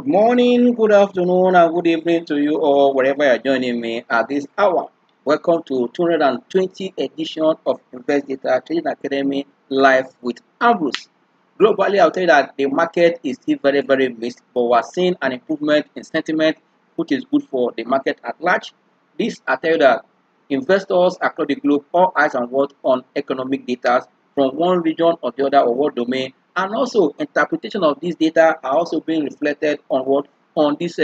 Good morning, good afternoon, and good evening to you all, wherever you're joining me at this hour. Welcome to 220 edition of Investdata Trading Academy live with Ambrose. Globally, I'll tell you that the market is still very mixed, but we're seeing an improvement in sentiment, which is good for the market at large. This, I tell you that investors across the globe, all eyes and world on economic data from one region or the other or one domain, and also interpretation of these data are also being reflected on what on this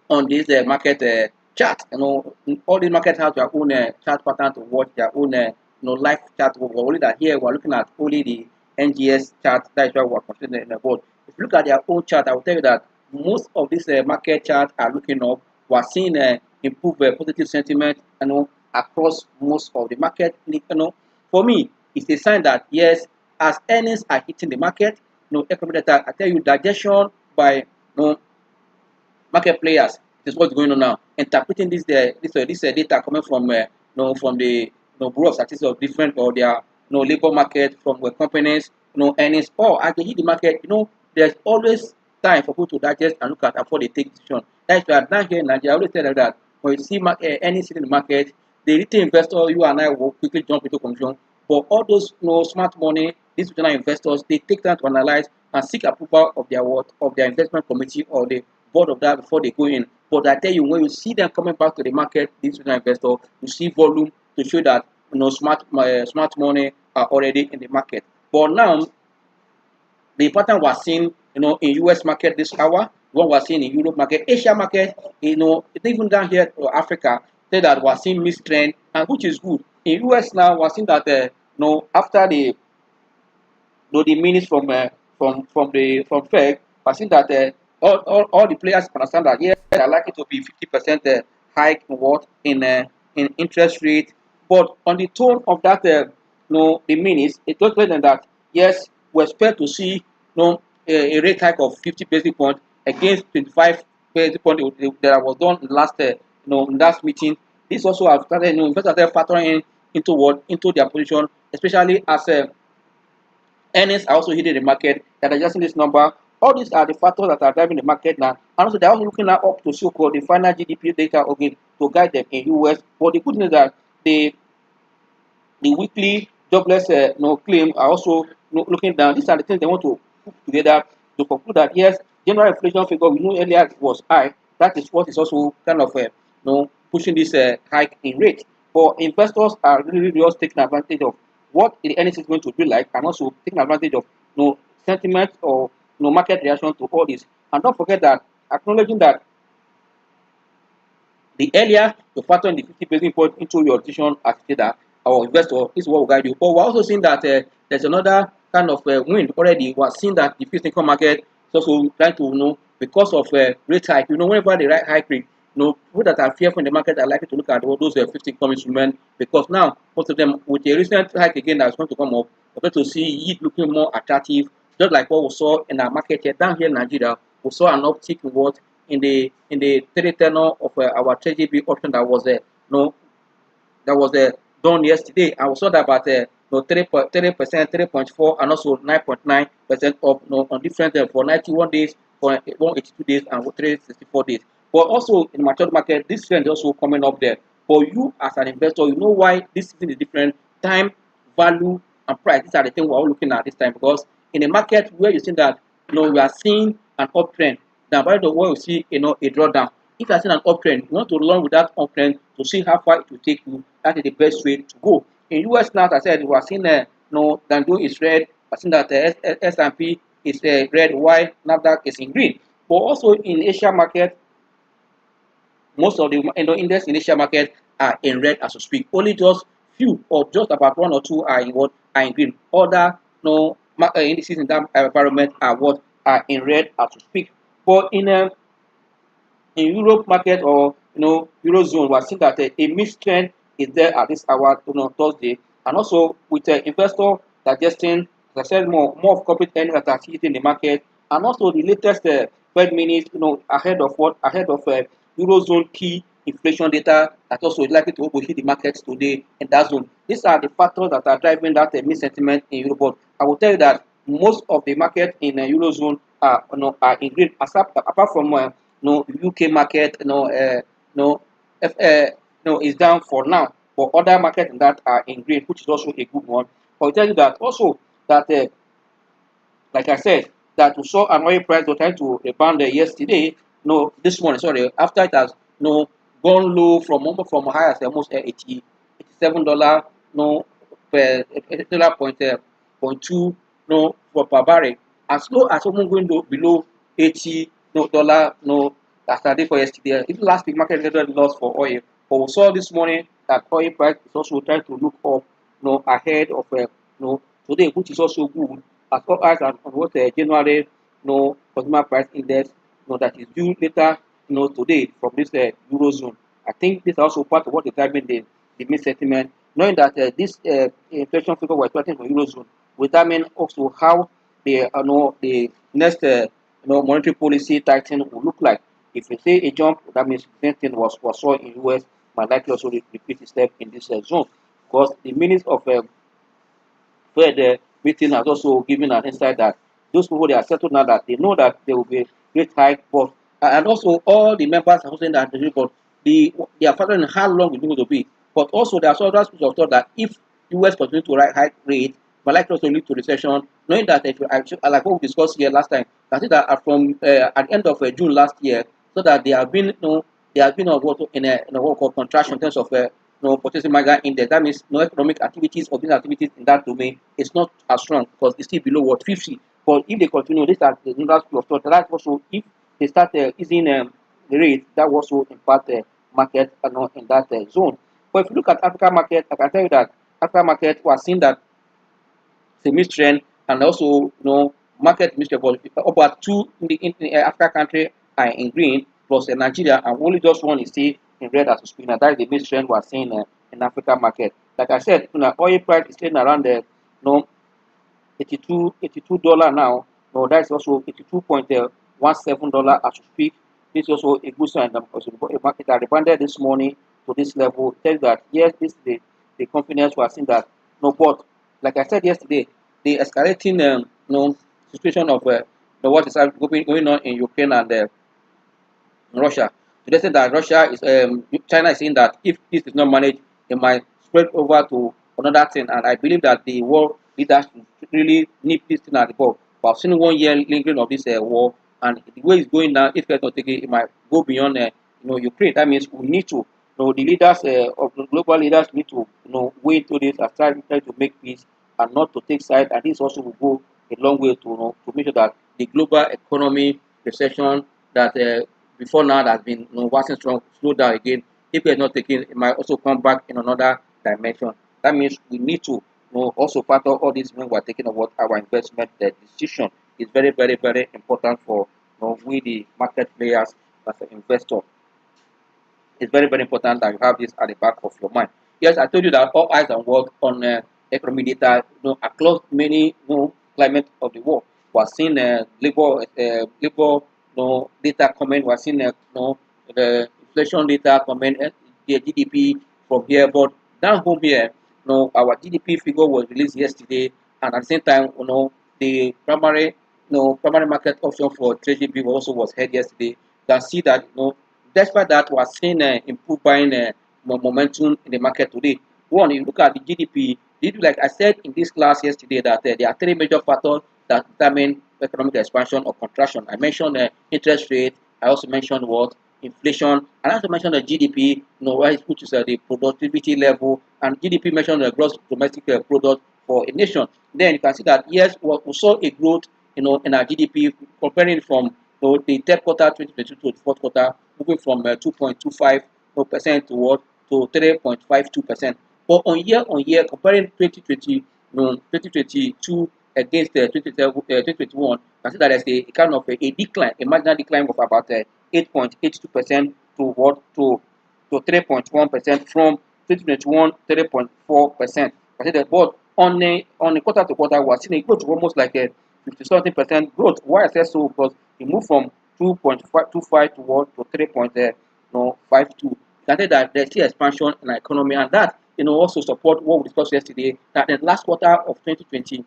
on this market chart. All these markets have their own chart pattern to watch, their own life chart. Only that here we're looking at only the NGS chart. That is why we're considering in the board. If you look at their own chart, I will tell you that most of these market charts are looking up. We're seeing improved positive sentiment, across most of the market. For me, it's a sign that yes, as earnings are hitting the market, economic data, I tell you, digestion by market players is what's going on now. Interpreting this data coming from from the bureau of statistics of different or their labor market from the companies earnings or as they hit the market. There's always time for people to digest and look at before they take decision. That's why down here in Nigeria, I always tell them that when you see earnings in the market, the retail investor, you and I will quickly jump into conclusion. But all those smart money, these international investors, they take time to analyze and seek approval of their of their investment committee or the board of that before they go in. But I tell you, when you see them coming back to the market, these international investors, you see volume to show that smart money are already in the market. But now the pattern we're seeing, in US market this hour, what we're seeing in Europe market, Asia market, even down here to Africa, say that we're seeing mixed trend, and which is good. In US now, we're seeing that after the minutes from Fed, we're seeing that all the players understand that yes, they are likely to be 50% hike in what in interest rate, but on the tone of that the minutes, it was telling that yes, we expect to see a rate hike of 50 basis points against 25 basis points that was done in last in last meeting. This also has started investors are factoring into what into their position, especially as earnings are also hitting the market that are adjusting this number. All these are the factors that are driving the market now. And also they're also looking at up to so-called the final GDP data again to guide them in US. But the good news is that the weekly jobless claim are also looking down. These are the things they want to put together to conclude that yes, general inflation figure we know earlier was high. That is what is also kind of pushing this hike in rate. But investors are really just taking advantage of what the earnings is going to be like, and also taking advantage of sentiment or market reaction to all this. And don't forget that acknowledging that the earlier you factor in the 50 basis point into your decision as trader or investor, this is what will guide you. But we're also seeing that there's another kind of wind already. We're seeing that the fixed income market is also trying to because of rate hike. Whenever the right hike rate, people that are fearful in the market are likely to look at all those fixed income instruments because now most of them with a recent hike again that's going to come up, we're going to see it looking more attractive, just like what we saw in our market here down here in Nigeria. We saw an uptick in what in the 3 tenor of our treasury option that was that was done yesterday. I saw that about 3%, 3.4, and also 9.9% of on different for 91 days, for 182 days, and 364 days. But also in mature market, this trend is also coming up there. For you as an investor, you know why this thing is different. Time, value, and price. These are the things we're all looking at this time because in a market where you see that we are seeing an uptrend. Now, by the way, you see a drawdown. If you are seeing an uptrend, you want to learn with that uptrend to see how far it will take you. That is the best way to go. In US now, as I said, we are seeing Dando is red. I think that S&P is red, while Nasdaq is in green. But also in Asia market, most of the index in Asia market are in red as we speak. Only just few or just about one or two are in what are in green. Other indices in that environment are what are in red as we speak. But in Europe market or Eurozone, we are seeing that a mixed trend is there at this hour Thursday, and also with investor digesting, as I said, more of corporate earnings that are hitting the market, and also the latest Fed minutes, ahead of Eurozone key inflation data that also is likely to hit the markets today in that zone. These are the factors that are driving that mixed sentiment in Europe. But I will tell you that most of the market in Eurozone are in green, apart from UK market, is down for now, but other markets that are in green, which is also a good one. But I tell you that also that like I said, that we saw an oil price was trying to rebound yesterday, no, this morning, sorry, after it has gone low from high as almost 87 dollar, no, per dollar point two, no, for per barrel, as low as almost going below 80 no dollar, no, as I did for yesterday. Even last week market had lost for oil, but we saw this morning that oil price is also trying to look up, ahead of today, which is also good as far as on what January consumer price index that is due later today from this eurozone. I think this is also part of what determine the main sentiment, knowing that this inflation figure we're expecting from eurozone will determine also how the next monetary policy tightening will look like. If you say a jump, that means the same thing was saw in US might likely also repeat itself in this zone, because the minutes of where the meeting has also given an insight that those people they are settled now that they know that there will be a great hike, but and also all the members are saying that but they are factoring in how long it's going to be. But also there are some other schools of thought that if US continue to hike rate, but likely also lead to recession, knowing that if you actually, like what we discussed here last time, I think that from at the end of June last year, so that they have been they have been in a what called contraction in terms of purchasing migrant index. That means no economic activities or business activities in that domain is not as strong because it's still below what 50. But if they continue, this are the another school of thought. That also, if they start easing the rate, that will also impact the market in that zone. But if you look at African market, I can tell you that African market was seeing that semi trend and also market mixture, but about two in the Africa country are in green plus Nigeria, and only just one is still in red as we speak. Now that is the mixed trend we are seeing in Africa market. Like I said, oil price is staying around the no 82 dollar now. No, that's also 82.17 dollar as we speak. This is also a good sign. Also, the market that rebounded this morning to this level tells that yes, this is the confidence we are seeing that no, but like I said yesterday, the escalating situation of what is going on in Ukraine and Russia. To the extent that Russia is China is saying that if this is not managed, it might spread over to another thing. And I believe that the world leaders should really nip this thing at the bud. But I've seen 1 year lingering of this war, and the way it's going now, if it's not taken, it might go beyond Ukraine. That means we need to the leaders of the global leaders need to weigh into this and try to make peace and not to take side. And this also will go a long way to to make sure that the global economy recession that before now that has been waxing strong, slow down again. If it's not taken, it might also come back in another dimension. That means we need to also factor all this when we're taking about our investment decision. Is very, very, very important for we the market players as an investor. It's very, very important that you have this at the back of your mind. Yes, I told you that all eyes and work on economic data, across many climate of the world. We're seeing labor data comment. We're seeing the inflation data comment, the GDP from here. But down home here, our GDP figure was released yesterday, and at the same time, the primary market option for treasury bill also was held yesterday. You can see that despite that, we are seeing improved buying momentum in the market today. One, you look at the GDP, like I said in this class yesterday, that there are three major factors that determine economic expansion or contraction. I mentioned interest rate. I also mentioned what inflation, and I also mentioned the GDP, which is the productivity level, and GDP mentioned the gross domestic product for a nation. Then you can see that yes, we saw a growth, in our GDP comparing from the third quarter 2022 to the fourth quarter, moving from 2.25% to what to 3.52%. But on year comparing 2022 against 2021, I see that there's a kind of a decline, a marginal decline of about 8.82% to what to 3.1% from 2021 3.4%. I see that, but on a quarter to quarter, we're seeing a growth of almost like a 50 something percent growth. Why I say so? Because it moved from 2.25 to what to 3.52. You can say that there's still expansion in the economy, and that also support what we discussed yesterday, that in the last quarter of 2020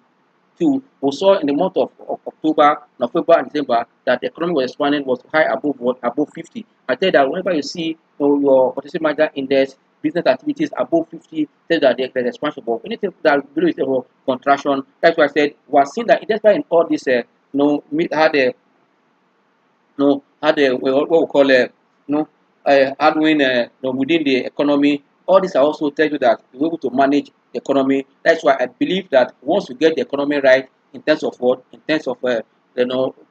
Two, we saw in the month of October, November, and December that the economy was expanding was high above what above 50. I tell you that whenever you see your purchasing manager index, business activities above 50, says that there's expansion. But anything that below is about contraction. That's why I said we are seeing that despite in all this, had a had a what we call a hardware within the economy. All these are also tell you that you're able to manage the economy. That's why I believe that once you get the economy right in terms of what, in terms of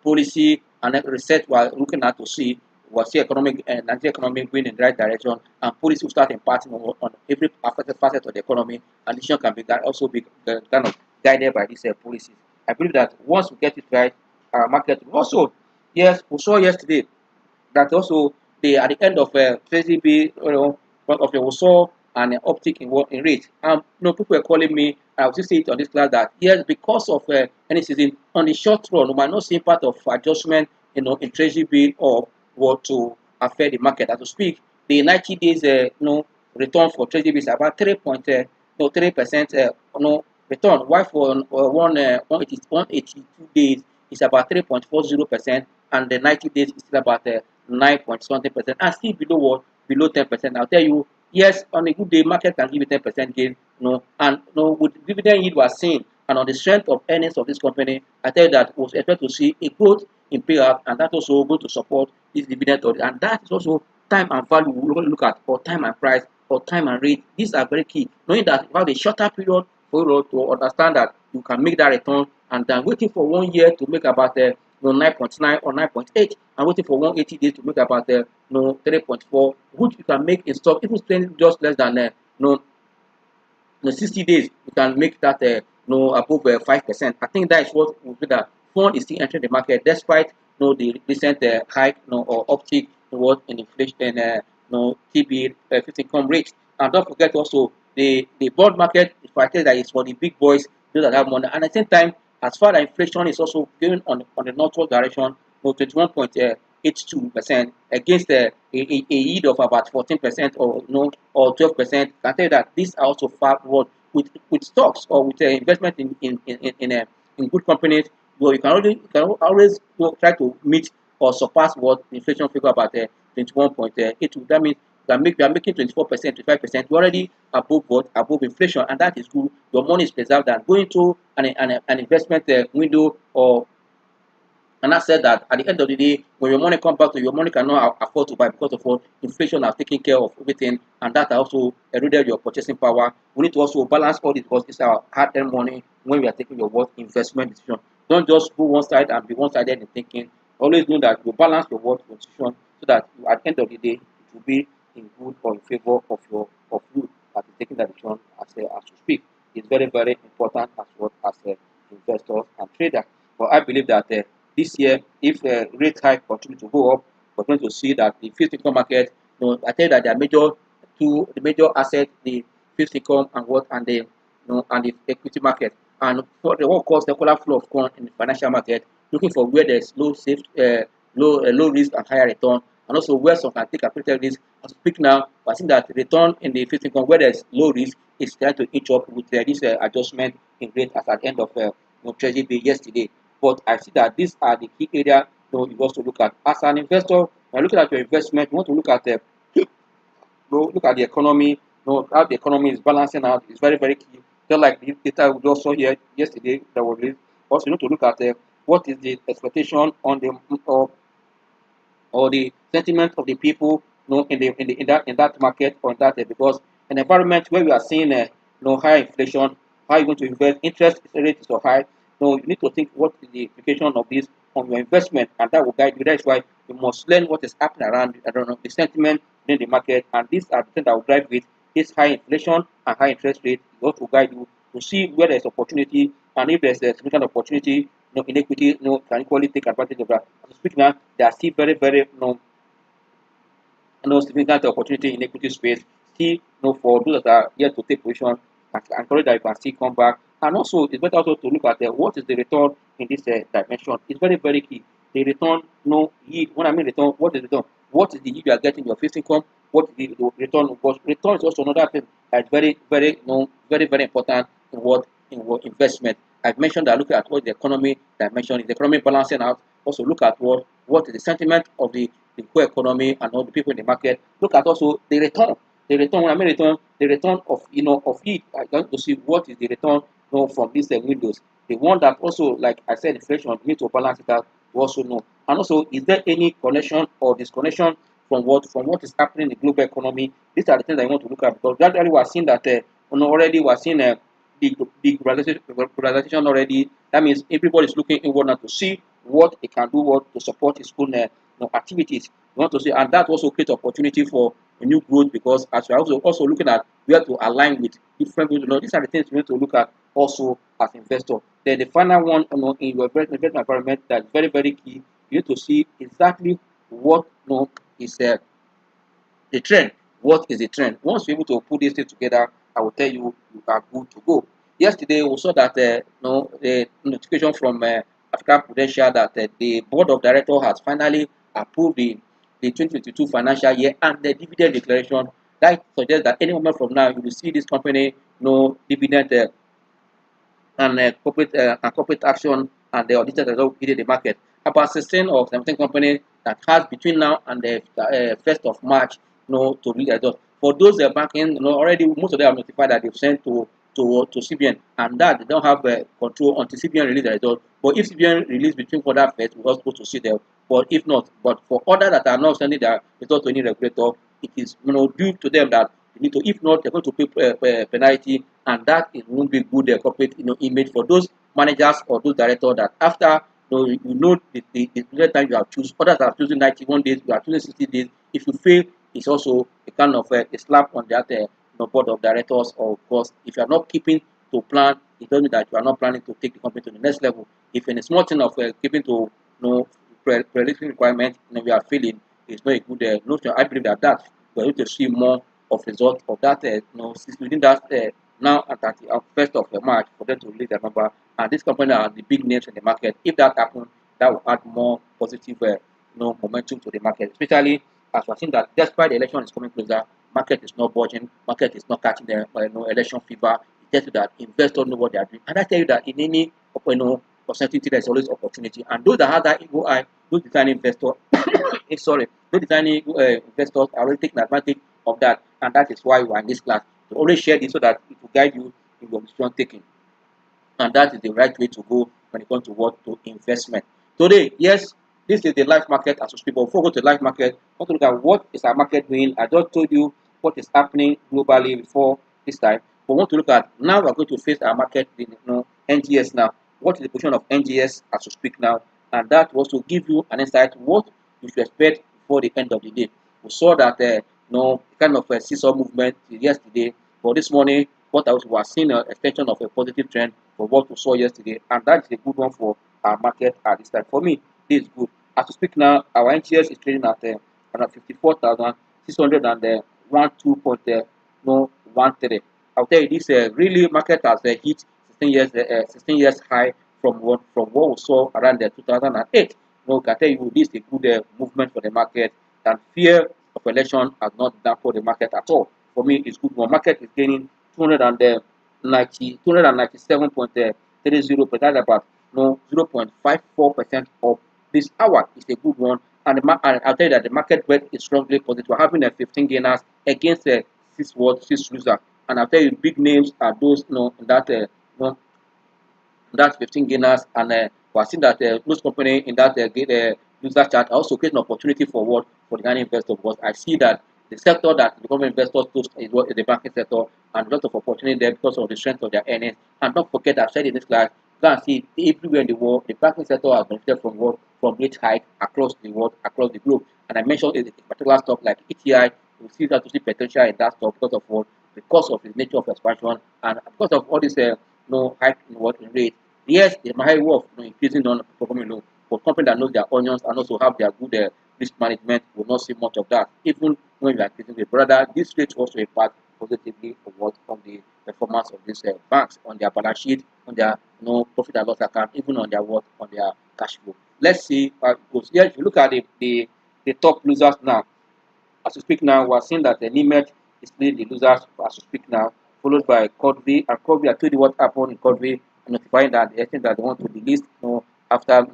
policy and research, we are looking at to see what the economic Nigeria economy going in the right direction, and policy will start imparting on every facet of the economy, and decision can be also be kind of guided by these policies. I believe that once we get it right, our market will also. Yes, we saw yesterday that also they at the end of Treasury bill, of the we saw an uptick in what in rate. People were calling me. I was just saying it on this class that yes, because of any season on the short run, we might not see part of adjustment, in Treasury bill or what to affect the market. As to speak, the 90 days, return for Treasury bill is about 3%, return. While for 182 days is about 3.40%, and the 90 days is still about 9 point something percent, and still below what, below 10%. I'll tell you, yes, on a good day, market can give you 10% gain, and with dividend yield we are seeing, and on the strength of earnings of this company, I tell you that we expect to see a growth in payout, and that also going to support this dividend, and that is also time and value. We will look at, or time and price, or time and rate. These are very key. Knowing that you have a shorter period for you to understand that you can make that return, and then waiting for 1 year to make about 9.9 or 9.8, and waiting for 180 days to make about 3.4, which you can make in stock. If you spend just less than 60 days, you can make that above 5%. I think that is what will be that fund is still entering the market despite the recent hike or uptick in what in inflation and TB fixed income rate. And don't forget also the bond market. If I tell that it's for the big boys, those that have money. And at the same time, as far as inflation is also going on the northward direction, 21.82% against a yield of about 14% or 12%. I tell you that these are also far what with stocks or with investment in good companies. Well, you can always try to meet or surpass what the inflation figure about 21.82. That means you are making 24%, 25%. You're already above what, above inflation, and that is good. Your money is preserved and going to an investment window, or and I said that at the end of the day, when your money comes back to you, your money cannot afford to buy because of what inflation has taken care of everything, and that also eroded your purchasing power. We need to also balance all this because it's our hard-earned money when we are taking your what investment decision. Don't just go one side and be one-sided in thinking. Always know that you balance your what decision so that at the end of the day, it will be in good or in favor of you that is taking that decision as you speak. It's very, very important as well as investors and traders. But I believe that this year, if rate hike continue to go up, we're going to see that the fixed income market, I tell you that the major asset, the fixed income and what and the equity market, and for the what cause the secular flow of corn in the financial market, looking for where there's low risk and higher return, and also where some can take calculated risk. As we speak now, I think that the return in the fixed income where there's low risk is trying to inch up with this adjustment in rate as at the end of Treasury bill yesterday. But I see that these are the key areas you want to look at. As an investor, when looking at your investment, you want to look at look at the economy, how the economy is balancing out. It's very, very key. Just like the data we just saw here yesterday that was released. Also, you need to look at what is the expectation on the or the sentiment of the people, in that market or in that because an environment where we are seeing high inflation, how you going to invest, interest rate is so high. You need to think what is the implication of this on your investment, and that will guide you. That's why you must learn what is happening around, I don't know, the sentiment in the market, and these are the things that will drive with this high inflation and high interest rate. What will guide you to see where there's opportunity, and if there's a significant opportunity, in equity, can equally take advantage of that. As we speak now, there are still very, very significant opportunity in equity space. Still, for those that are yet to take position, I encourage that you can still come back. And also, it's better also to look at what is the return in this dimension. It's very, very key. The return, yield. When I mean return, what is return? What is the yield you are getting in your fixed income? What is the return? Because return is also another thing that's very, very, very, very important in what investment. I've mentioned that look at what the economy dimension is, the economy balancing out. Also look at what is the sentiment of the core economy and all the people in the market. Look at also the return. The return, when I mean return, the return of of it. I want to see what is the return from these windows. The one that also, like I said, inflation need to balance it out. We also know. And also, is there any connection or disconnection from what is happening in the global economy? These are the things I want to look at, because gradually we are seeing that already we are seeing the globalization already. That means everybody is looking inward now to see what it can do, what to support its own activities. We want to see, and that also create opportunity for a new growth, because as we are also looking at where to align with different people. These are the things we need to look at also as investor. Then the final one, in your investment environment, that's very very key. You need to see exactly what is the trend. What is the trend? Once you're able to put these things together, I will tell you you are good to go. Yesterday, we saw that the notification from African Prudential that the board of directors has finally approved the 2022 financial year and the dividend declaration. That suggests that any moment from now, you will see this company dividend and corporate action, and the auditors that will in the market. About 16 or 17 companies that has between now and the 1st of March, to read adult. For those banking, already most of them are notified that they've sent to CBN, and that they don't have control until CBN release the result. But if CBN release between quarter first, we're supposed to see them. But if not, but for others that are not sending their result to any regulator, it is due to them that they need to. If not, they're going to pay penalty, and that it won't be good corporate image for those managers or those directors that after the time you have chosen, others are choosing 91 days, you are choosing 60 days. If you fail, it's also a kind of a slap on that board of directors. Or of course, if you are not keeping to plan, it doesn't mean that you are not planning to take the company to the next level. If in a small thing of keeping to preliminary requirement, we are failing, it's not a good notion. I believe that we're going to see more of result of that within that now at 1st of March for them to release their number. And this company are the big names in the market. If that happens, that will add more positive momentum to the market, especially as we're seeing that despite the election is coming closer, market is not budging, market is not catching the election fever. It tells you that investors know what they are doing. And I tell you that in any opportunity, there's always opportunity. And those that have that ego eye, those designing investors, those designing investors are already taking advantage of that. And that is why we are in this class. To always share this so that it will guide you in your decision taking. And that is the right way to go when it comes to what to investment. Today, yes, this is the live market as we speak. But before we go to the live market, I want to look at what is our market doing. I just told you what is happening globally before this time. But we want to look at now we're going to face our market in NGS now. What is the position of NGS as we speak now? And that was to give you an insight what you should expect before the end of the day. We saw that kind of a seesaw movement yesterday, but this morning what I was seeing an extension of a positive trend for what we saw yesterday, and that is a good one for our market at this time. For me, this is good. As we speak now, our NGS is trading at around 54,612.13. I'll tell you this really market has hit 16 years high from what we saw around the 2008. Can tell you this is a good movement for the market, and fear of election has not dampened the market at all. For me, it's good. One market is gaining 297.30%, that's about 0.54% of this hour. Is a good one. And I'll tell you that the market breadth is strongly positive. We're having a 15 gainers against six losers. And I'll tell you, big names are those in that 15 gainers, and we're seeing that those company in that user chart are also create an opportunity for what for the Ghanaian investor, because I see that the sector that the government investors choose is what is the banking sector, and a lot of opportunity there because of the strength of their earnings. And don't forget, I've said in this class, you can see everywhere in the world, the banking sector has benefited from what from rate hike across the world, across the globe. And I mentioned a particular stock like ETI, we see that to see potential in that stock because of what because of the nature of expansion and because of all this hike in what in rate. Yes, it might work increasing non-performing loan, but company that knows their onions and also have their good risk management will not see much of that. Even when you are increasing the brother, this rate also impact positively on the performance of these banks, on their balance sheet, on their profit and loss account, even on their on their cash flow. Let's see how it goes. Here, if you look at the top losers now, as we speak now, we are seeing that the Nimet is leading the losers as we speak now, followed by Codby. And Codby, I told you what happened in Codby. notifying that the extent that they want to delist, after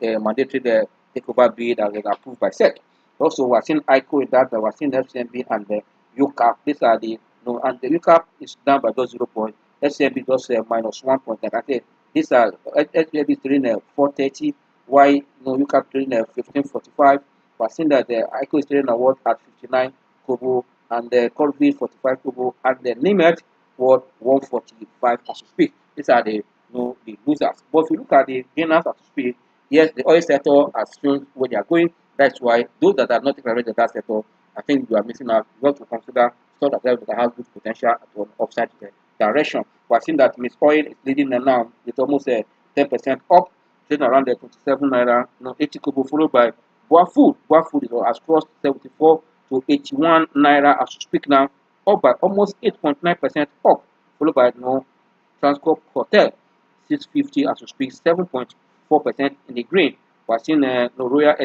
mandatory takeover bid has been approved by SEC. Also, we're seeing ICO in that, we're seeing FCMB and the UCAP. These are the and the UCAP is down by just 0 point. FCMB just minus 1 point. Like I said, these are FCMB is trading 430, while UCAP trading 1545. We're seeing that the ICO is trading award at 59 kobo, and the Corby 45 kobo, and the limit was 145 as we speak. These are the losers. But if you look at the gainers as we speak, yes, the oil sector has shown where they are going. That's why those that are not declared in that sector, I think you are missing out. You have to consider stock that has good potential to an upside direction. We are seeing that Miss Oil is leading them now with almost 10% up, trading around the 27 naira, 80 kobo, followed by Boa Food. Boa Food has crossed 74 to 81 naira as we speak now, up by almost 8.9% up, followed by Transcorp Hotel 650 as we speak, 7.4% in the green. We are seeing Royal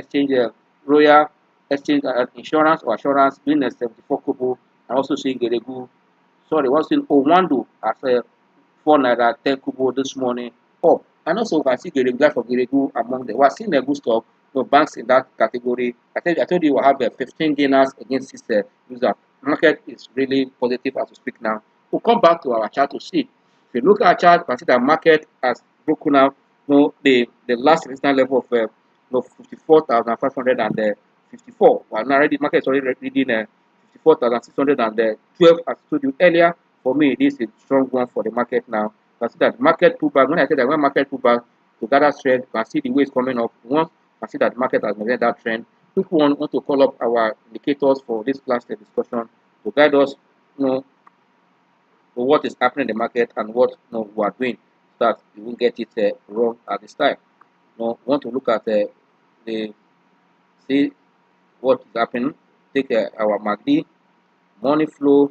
Exchange Insurance or Assurance doing 74 kobo, and also seeing Geregu. Sorry, we're seeing Owando at 4 naira 10 kobo this morning up. And also, we can see Geregu for Geregu among them. We are seeing a good stock. Banks in that category. I told you we have 15 gainers against this user. Market is really positive as we speak now. We'll come back to our chart to see. If you look at our chart, you can see that market has broken out the last resistance level of 54,554. Well, now already market is already reading 54,612 as I told you earlier. For me, this is a strong one for the market now. You can see that market pullback. When I say that when market pullback to gather strength, you can see the way it's coming up. Once I see that the market has maintained that trend, people want to call up our indicators for this last discussion to guide us, to what is happening in the market and what we are doing, so that we won't get it wrong at this time. We want to look at the see what is happening. Take our MACD, money flow,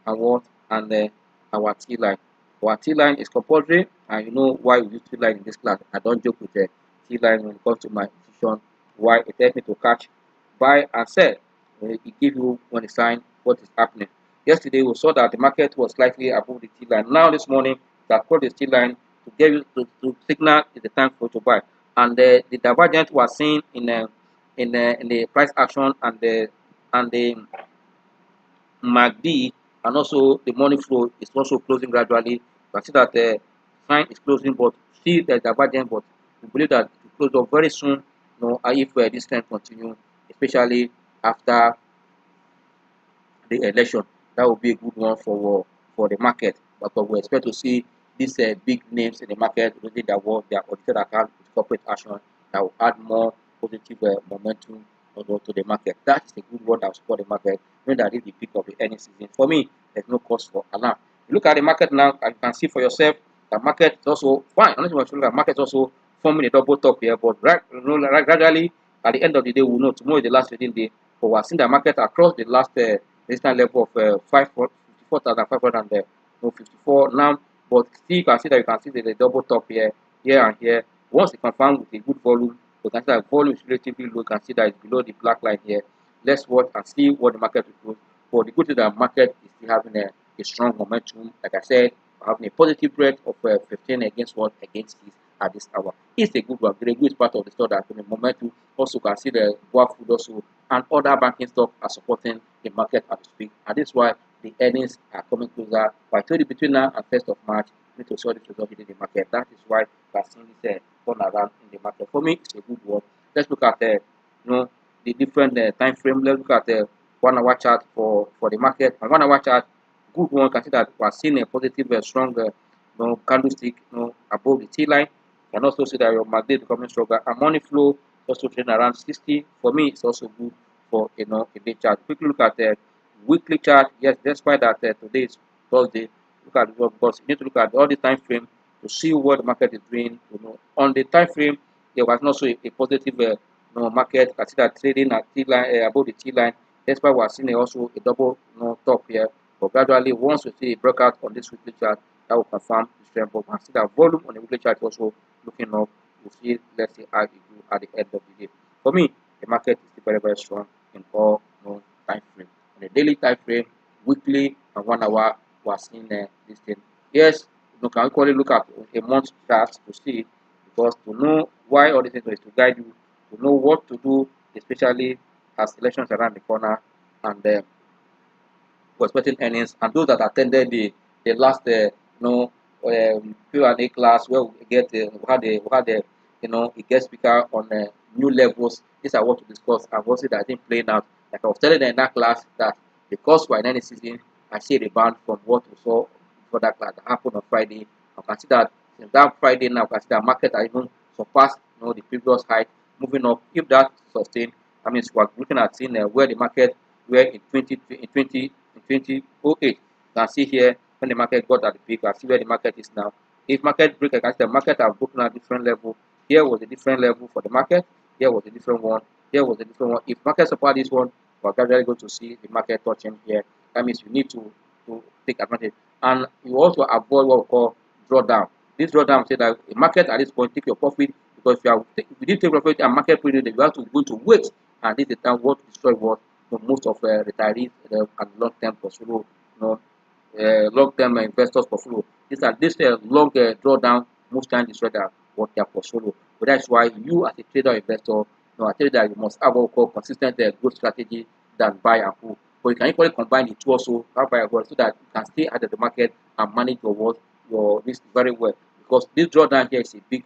and what and our T line. Our T line is compulsory, and you know why we use T line in this class. I don't joke with the T line when it comes to my decision. Why it helps me to catch, buy, and sell. It gives you when it's sign what is happening. Yesterday we saw that the market was slightly above the T line. Now this morning that called the T line to give you to signal is the time for you to buy. And the divergence was seen in the price action and the MACD, and also the money flow is also closing gradually. You can see that the sign is closing, but still there's divergence. But we believe that it will close up very soon. If this trend continue, especially after the election, that will be a good one for the market. But we expect to see these big names in the market within their audited account with corporate action that will add more positive momentum to the market. That is a good one that will support the market when that is the peak of the earnings season. For me, there's no cause for alarm. You look at the market now, and you can see for yourself the market is also fine. Honestly, when you look at the market is also forming a double top here, but gradually at the end of the day, we'll know tomorrow is the last trading day. But we're seeing the market across the last resistance level of 54,554 now. But still, you can see that the double top here and here. Once it confirmed with a good volume, you can see that volume is relatively low. You can see that it's below the black line here. Let's watch and see what the market will do. But the good thing that the market is still having a strong momentum. Like I said, having a positive rate of 15 against 6 at this hour. It's a good one. The is part of the stock that the momentum. Also, can see the Boa Food also and other banking stocks are supporting the market as we speak. And this is why the earnings are coming closer. But I told you between now and 1st of March, we need to see this result in the market. That is why we are seeing this turnaround in the market. For me, it's a good one. Let's look at the different time frame. Let's look at the 1 hour chart for the market. And 1 hour chart, good one. Can see that we are seeing a positive, strong candlestick above the T line. You can also see that your MACD becoming stronger. And money flow also trading around 60. For me, it's also good for a day chart. Quickly look at the weekly chart. Yes, despite that today is Thursday, look at the because you need to look at all the time frame to see what the market is doing. On the time frame, there was also a positive market. You can see that trading at T line above the T line. Despite we are seeing also a double top here. But gradually, once we see a breakout on this weekly chart, that will confirm the trend. But we can see that volume on the weekly chart also looking up. We'll see, let's see how it do at the end of the day. For me, the market is still very, very strong in all time frame. On the daily time frame, weekly and 1 hour, we are seeing this thing. Yes, You can equally look at a month chart to see, because to know why all these things is to guide you to know what to do, especially as elections around the corner, and for expecting earnings. And those that attended the last Q&A class where we had a a guest speaker on new levels. These are what to discuss and what that I think playing out. Like I was telling them in that class that because we're in any season, I see a rebound from what we saw for that class that happened on Friday. I can see that since that Friday now, I can see that market are even surpassed the previous height, moving up. If that sustained, that means we're looking at seeing where the market were in 2008. You can see here when the market got at the peak, I see where the market is now. If market break, I can see the market have broken at different level. Here was a different level for the market. Here was a different one. Here was a different one. If market support this one, we're gradually going to see the market touching here. That means you need to take advantage. And you also avoid what we call drawdown. This drawdown say that a market at this point take your profit, because if you didn't take profit and market period, you have to go to wait, and this is the time what destroy what most of retirees and long-term portfolio, long-term investors portfolio. This long drawdown most times destroy what their portfolio. But that's why you as a trader or investor, I tell you that you must have what we call consistent growth strategy than buy and hold. But you can equally combine the two also, buy and hold, so that you can stay out of the market and manage your risk very well. Because this drawdown here is a big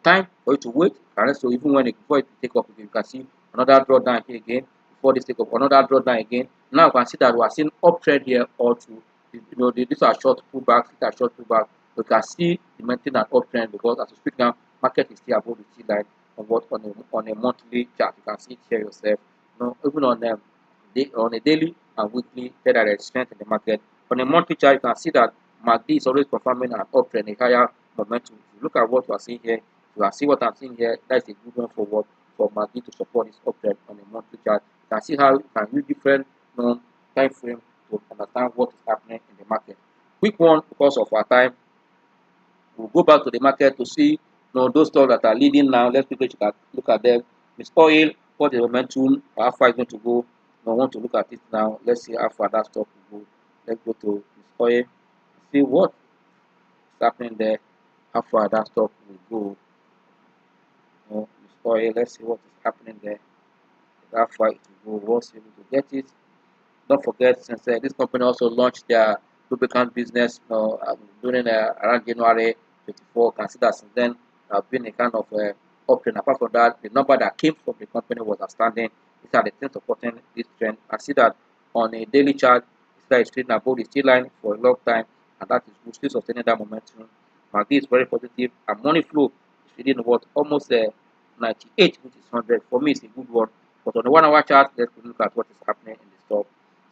time for you to wait. And so even when before it take off, you can see another drawdown here again. Before this take off, another drawdown again. Now you can see that we are seeing uptrend here all through. These are short pullbacks, these are short pullbacks. You can see the maintain an uptrend, because as we speak now, market is still above the T line on a monthly chart. You can see it here yourself. Even on a daily and weekly, there is strength in the market. On a monthly chart, you can see that MACD is always confirming an uptrend, a higher momentum. If you look at what you are seeing here, you can see what I'm seeing here. That is a good one for MACD to support this uptrend on a monthly chart. You can see how you can use different time frame to understand what is happening in the market. Quick one, because of our time, we'll go back to the market to see those stocks that are leading now. Let's quickly look at them. Miss Oil, what is the momentum? How far is going to go? I want to look at it now. Let's see how far that stock will go. Let's go to Miss Oil. See what is happening there. How far that stock will go. Miss Oil. Let's see what is happening there. How far it will go. Was able to get it. Don't forget, since this company also launched their lubricant business during around January 24, consider since then been a kind of uptrend. Apart from that, the number that came from the company was outstanding. These are the things supporting this trend. I see that on a daily chart, it's trading above the T line for a long time, and that is still sustaining that momentum. MACD is very positive, and money flow is reading what almost 98, which is 100. For me, it's a good one. But on the 1 hour chart, let's look at what is happening in the stock.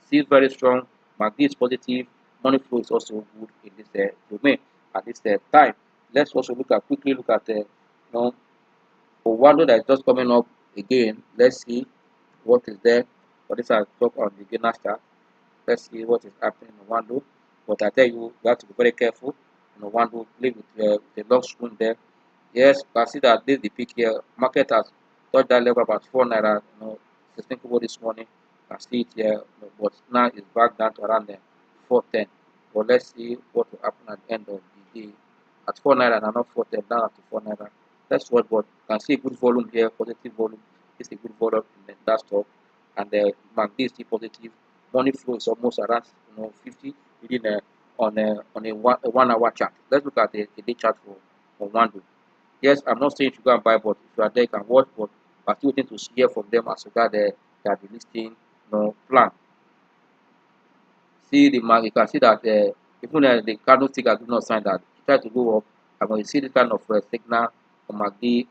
Still very strong. MACD is positive. Money flow is also good in this domain at this time. Let's also quickly look at Owando that is just coming up again. Let's see what is there. But this I talk on the beginner chart. Let's see what is happening in Owando. But I tell you, you have to be very careful. Owando, play with the long spoon there. Yes, you can see that this is the peak here. Market has touched that level about 4 naira. 16 kobo this morning. You can see it here, but now it's back down to around 410. But let's see what will happen at the end of the day. At 4 naira and not 410, down to 4 naira. That's what, but you can see a good volume here, positive volume. It's a good volume in that stock, and the MACD is still positive. Money flow is almost around 50 within on a 1 hour chart. Let's look at the day chart for Wando. Yes, I'm not saying you should go and buy, but if you are there, you can watch. But I'm still waiting to hear from them as regard the listing plan. See the mark, you can see that even the candlestick has not signed that. It try to go up, and when you see this kind of signal on MACD,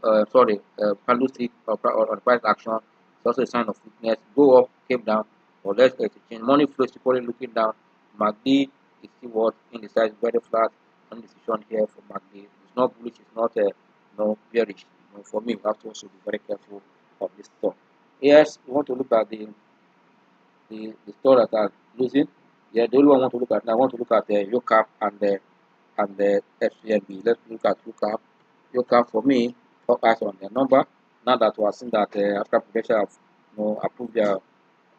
candlestick or price action, it's also a sign of weakness. Go up, came down, or let's change. Money flow is equally looking down. MACD is still what indecisive, very flat. On decision here for MACD. It's not bullish, it's not bearish. For me, we have to also be very careful of this stock. Yes, we want to look at the store that are losing. Yeah, the only one I want to look at now. I want to look at the UCAP and the FCMB. Let's look at UCAP. UCAP for me, focus on the number. Now that we are seeing that after Prudential have approved their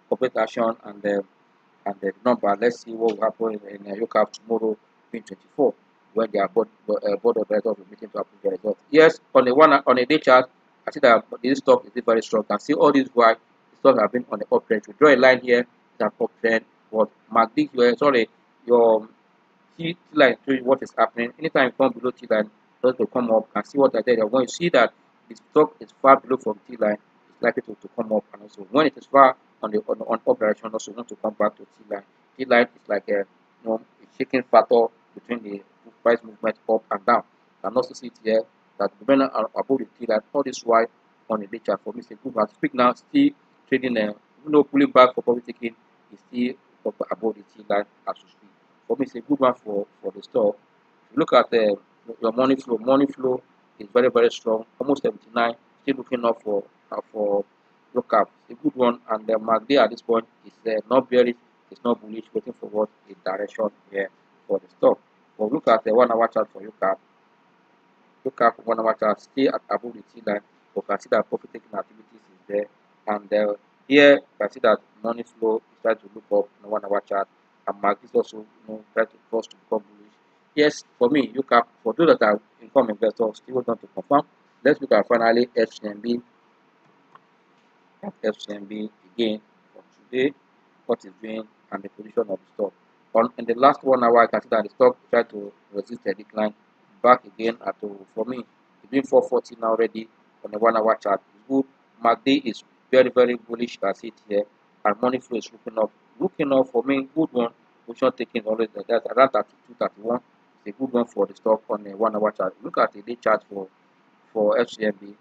corporate action and the number, let's see what will happen in UCAP tomorrow, 2024. when their board of directors will meeting to approve the results. Yes, on a day chart, I see that this stock is very strong. You can see all this why the stock have been on the uptrend. We draw a line here, it's an uptrend. But MACD here, sorry, your T line showing what is happening. Anytime you come below T line, just to come up and see what I did. When you see that the stock is far below from T line, it's likely to come up. And also when it is far on up direction, also want to come back to T line. T line is like a shaking factor between the price movement up and down. You can also see it here that depending above the T line, all this white on the day chart for me is a good one. Speak now, still trading even though pulling back for profit taking is still above the T line as we speak. For me, it's a good one for the stock. If you look at your money flow is very strong, almost 79. Still looking up for look up. It's a good one, and the MACD at this point is not bearish, it's not bullish, waiting for what is direction here for the stock. But look at the 1 hour chart for UCAP. UCAP 1 hour chart still at above the T line, but you can see that profit taking activities is there, and here you can see that money flow is trying to look up in the 1 hour chart, and MACD is also try to cross to become bullish. Yes, for me, UCAP, for those that are income investors, still want to confirm. Let's look at finally FCMB. FCMB again for today, what is doing and the position of the stock. In the last 1 hour, I can see that the stock tried to resist a decline back again at for me, it's doing 440 now already on the 1 hour chart. It's good. MACD is very bullish. You can see it here, and money flow is looking up for me. Good one. Position taking always like that around 32, 31. It's a good one for the stock on the 1 hour chart. Look at the day chart for FCMB.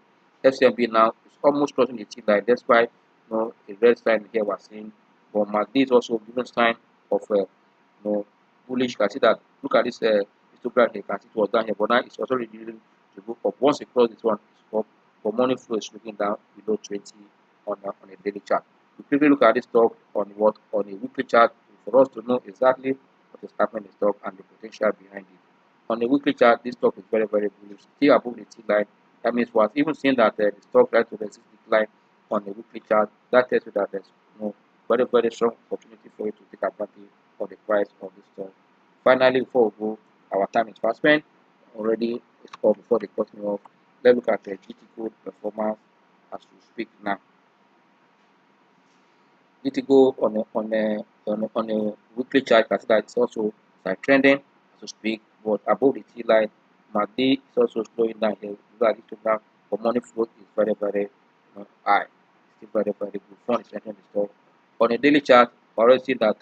FCMB now is almost crossing the T line. That's why a red sign here we're seeing. But MACD is also giving sign of bullish. You can see that. Look at this histogram here. You can see it was down here, but now it's also reducing to go up. Once it crosses this one, it's up. But money flow is looking down below 20 on a daily chart. We quickly look at this stock on a weekly chart for us to know exactly what is happening in the stock and the potential behind it. On the weekly chart, this stock is very bullish, still above the T line. That means what? Even seeing that the stock tries to resist decline on the weekly chart, that tells you that there's very strong opportunity for you to take advantage of the price of this stock. Finally, before we go, our time is fast spent. Already it's called before they cut me off. Let's look at the GT code performance as we speak now. GT go on a weekly chart, you can see that it's also like trending as we speak, but above the T line. MACD is also slowing down here. Look at it now, but money flow is very high. Still very good. Fund is entering the stock. On a daily chart, we already see that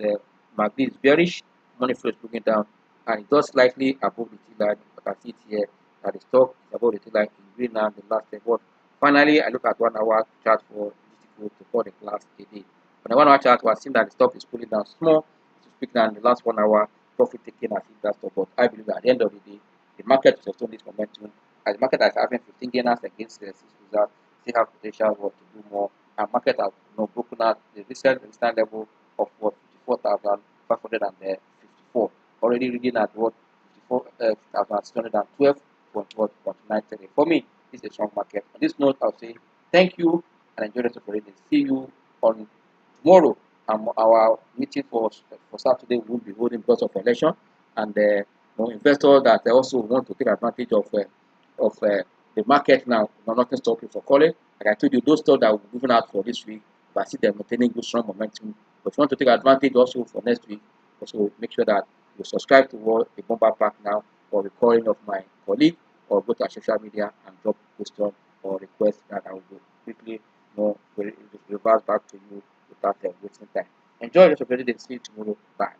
MACD is bearish, money flow is looking down, and it does slightly above the T line. You can see it here that the stock is above the T line in green now, the last level. Finally, I look at 1 hour chart for GT code to call the class a day. On the 1 hour chart, we are seeing that the stock is pulling down small. To speak now, in the last 1 hour, profit taking as if that stock. But I believe that at the end of the day, the market will sustain this momentum. As the market is having 15 gainers against the 6 losers, still have potential to do more. And market has broken out the recent resistance level of what 54,554. Already reading at what 54,612.9. For me, this is a strong market. On this note, I'll say thank you and enjoy the rest of the day. See you on tomorrow. Our meeting for Saturday will be holding because of election, and investors that also want to take advantage of the market now. Nothing stopping for calling. Like I told you, those stocks that will be moving out for this week, but I see them maintaining good strong momentum. But if you want to take advantage also for next week, also make sure that you subscribe to the Bomber Pack now, or the calling of my colleague, or go to our social media and drop question or request that I will quickly reverse back to you without wasting time. Enjoy the rest of the day. See you tomorrow. Bye.